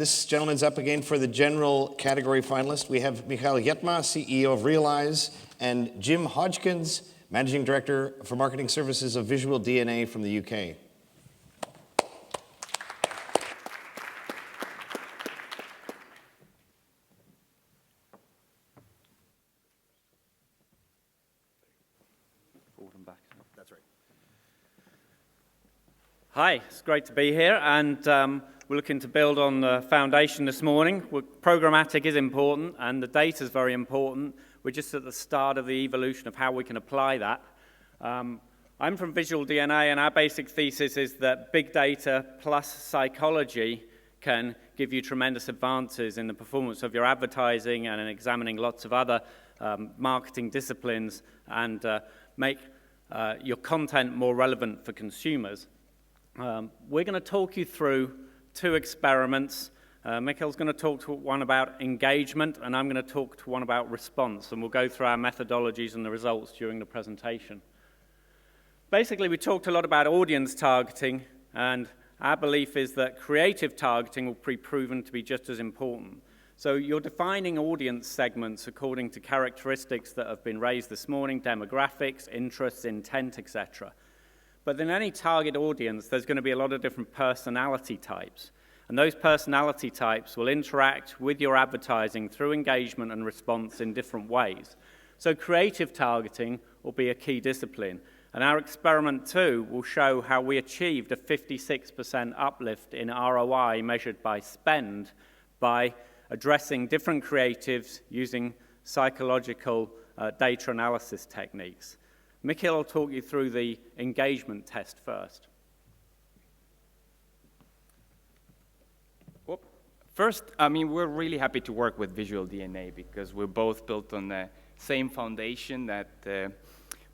this gentleman's up again for the general category finalist. We have Mihkel, CEO of Realeyes, and Jim Hodgkins, Managing Director for Marketing Services of VisualDNA from the UK. That's right. Hi, it's great to be here, and we're looking to build on the foundation this morning. Programmatic is important, and the data is very important. We're just at the start of the evolution of how we can apply that. I'm from VisualDNA, and our basic thesis is that big data plus psychology can give you tremendous advances in the performance of your advertising and in examining lots of other marketing disciplines and make your content more relevant for consumers. We're going to talk you through two experiments. Mihkel's going to talk to one about engagement, and I'm going to talk to one about response, and we'll go through our methodologies and the results during the presentation. Basically, we talked a lot about audience targeting, and our belief is that creative targeting will be proven to be just as important. So you're defining audience segments according to characteristics that have been raised this morning, demographics, interests, intent, etc. But in any target audience, there's going to be a lot of different personality types. And those personality types will interact with your advertising through engagement and response in different ways. So creative targeting will be a key discipline. And our experiment 2 will show how we achieved a 56% uplift in ROI measured by spend by addressing different creatives using psychological data analysis techniques. Mihkel will talk you through the engagement test first. First, we're really happy to work with VisualDNA because we're both built on the same foundation that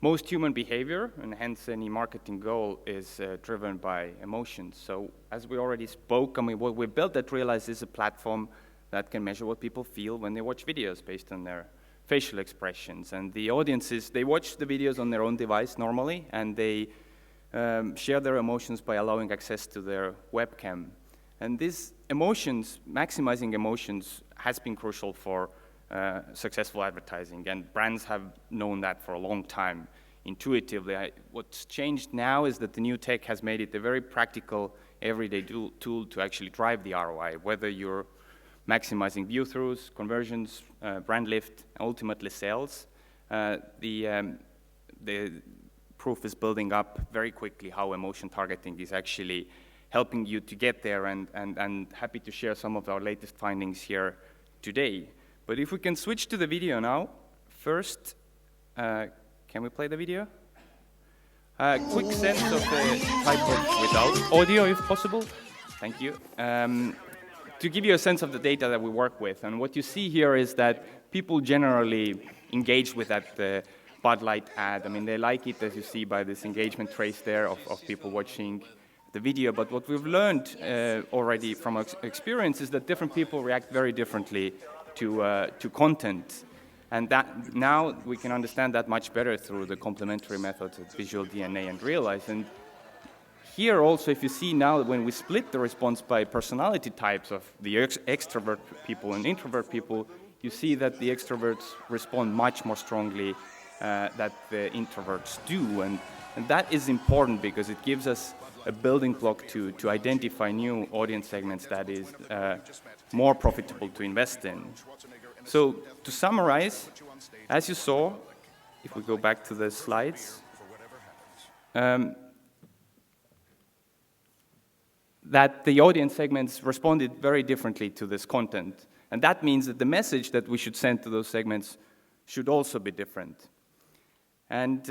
most human behavior, and hence any marketing goal, is driven by emotions. So as we already spoke, what we built at Realeyes is a platform that can measure what people feel when they watch videos based on their facial expressions. And the audiences, they watch the videos on their own device normally, and they share their emotions by allowing access to their webcam. And these emotions, maximizing emotions, has been crucial for successful advertising, and brands have known that for a long time intuitively. What's changed now is that the new tech has made it a very practical, everyday tool to actually drive the ROI, whether you're maximizing view-throughs, conversions, brand lift, ultimately sales. The proof is building up very quickly how emotion targeting is actually helping you to get there, and happy to share some of our latest findings here today. But if we can switch to the video now, first, can we play the video? Quick sense of the type of without audio, if possible. Thank you. To give you a sense of the data that we work with, and what you see here is that people generally engage with that Bud Light ad. They like it, as you see by this engagement trace there of people watching the video. But what we've learned already from our experience is that different people react very differently to content. And that now we can understand that much better through the complementary methods of VisualDNA and Realeyes. And here also, if you see now when we split the response by personality types of the extrovert people and introvert people, you see that the extroverts respond much more strongly than the introverts do. And that is important because it gives us a building block to identify new audience segments that is more profitable to invest in. So to summarize, as you saw, if we go back to the slides, that the audience segments responded very differently to this content. And that means that the message that we should send to those segments should also be different. And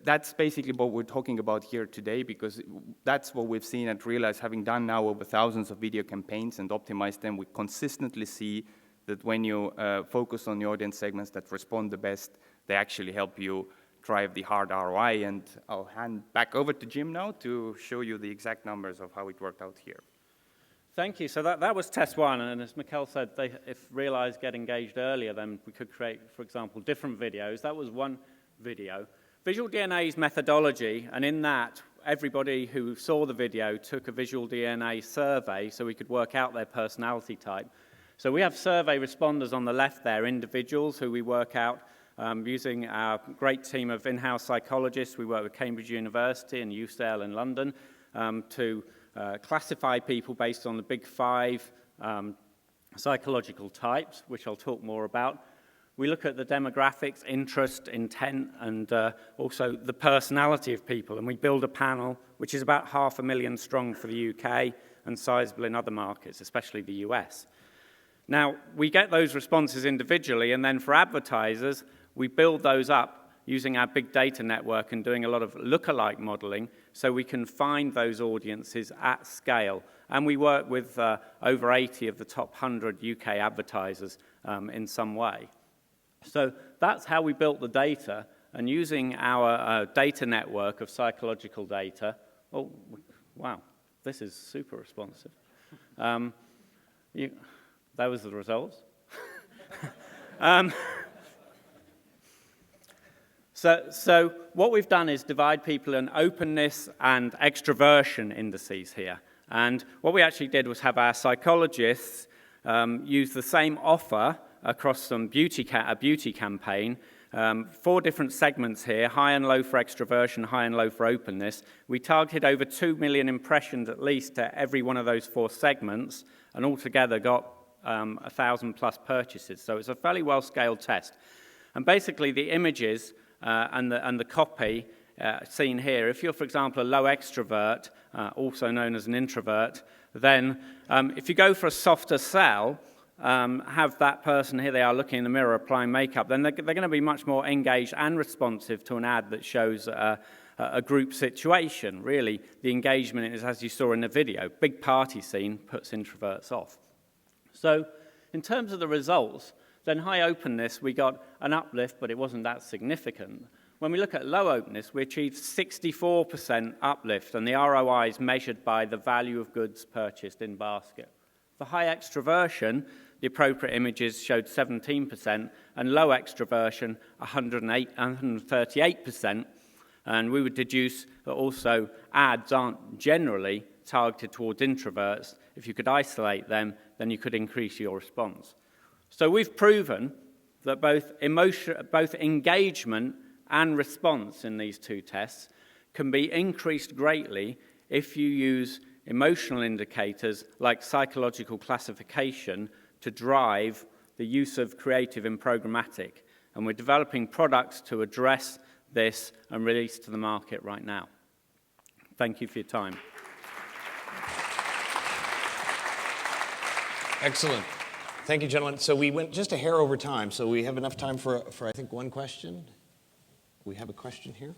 that's basically what we're talking about here today, because that's what we've seen at Realeyes, having done now over thousands of video campaigns and optimized them. We consistently see that when you focus on the audience segments that respond the best, they actually help you drive the hard ROI. And I'll hand back over to Jim now to show you the exact numbers of how it worked out here. Thank you. So that was test 1, and as Mihkel said, if Realeyes get engaged earlier, then we could create, for example, different videos. That was one video. VisualDNA's methodology, and in that, everybody who saw the video took a VisualDNA survey so we could work out their personality type. So we have survey responders on the left there, individuals who we work out using our great team of in-house psychologists. We work with Cambridge University and UCL in London to classify people based on the big 5 psychological types, which I'll talk more about. We look at the demographics, interest, intent, and also the personality of people, and we build a panel which is about 500,000 strong for the UK and sizable in other markets, especially the US. Now, we get those responses individually, and then for advertisers, we build those up using our big data network and doing a lot of lookalike modeling so we can find those audiences at scale. And we work with over 80 of the top 100 UK advertisers in some way. So that's how we built the data, and using our data network of psychological data, oh, wow, this is super responsive. That was the results. So what we've done is divide people in openness and extroversion indices here. And what we actually did was have our psychologists use the same offer across some a beauty campaign, 4 different segments here, high and low for extroversion, high and low for openness. We targeted over 2 million impressions at least to every one of those 4 segments, and altogether got 1,000 plus purchases. So it's a fairly well-scaled test. And basically the images and the copy seen here, if you're, for example, a low extrovert, also known as an introvert, then if you go for a softer sell, have that person, here they are looking in the mirror applying makeup, then they're going to be much more engaged and responsive to an ad that shows a group situation. Really, the engagement is, as you saw in the video, big party scene puts introverts off. So in terms of the results, then high openness, we got an uplift, but it wasn't that significant. When we look at low openness, we achieved 64% uplift, and the ROI is measured by the value of goods purchased in basket. For high extroversion, the appropriate images showed 17%, and low extroversion, 138%. And we would deduce that also ads aren't generally targeted towards introverts. If you could isolate them, then you could increase your response. So we've proven that both engagement and response in these 2 tests can be increased greatly if you use emotional indicators like psychological classification to drive the use of creative in programmatic. And we're developing products to address this and release to the market right now. Thank you for your time. Excellent. Thank you, gentlemen. So we went just a hair over time, so we have enough time for I think, 1 question. We have a question here.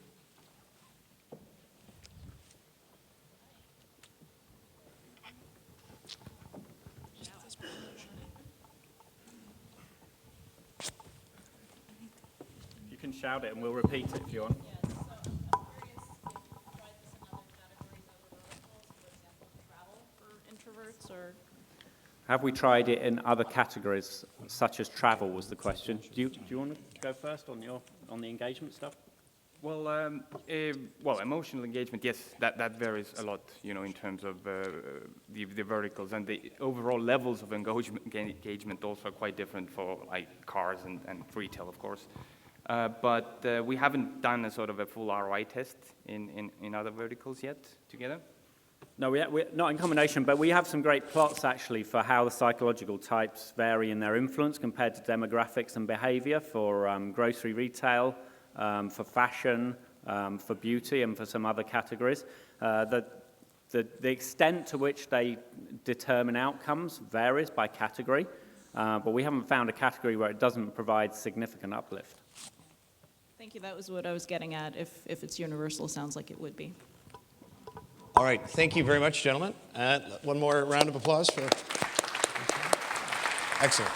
You can shout it and we'll repeat it if you want. Yes, so I'm curious if you tried this in other categories other verticals, for example, travel for introverts, or? Have we tried it in other categories, such as travel was the question. Do you want to go first on the engagement stuff? Well, emotional engagement, yes, that varies a lot, in terms of the verticals, and the overall levels of engagement also are quite different for like cars and retail, of course. But we haven't done a sort of a full ROI test in other verticals yet together. No, we're not in combination, but we have some great plots actually for how the psychological types vary in their influence compared to demographics and behavior for grocery retail, for fashion, for beauty, and for some other categories. The extent to which they determine outcomes varies by category, but we haven't found a category where it doesn't provide significant uplift. Thank you. That was what I was getting at. If it's universal, sounds like it would be. All right. Thank you very much, gentlemen. One more round of applause for... Excellent.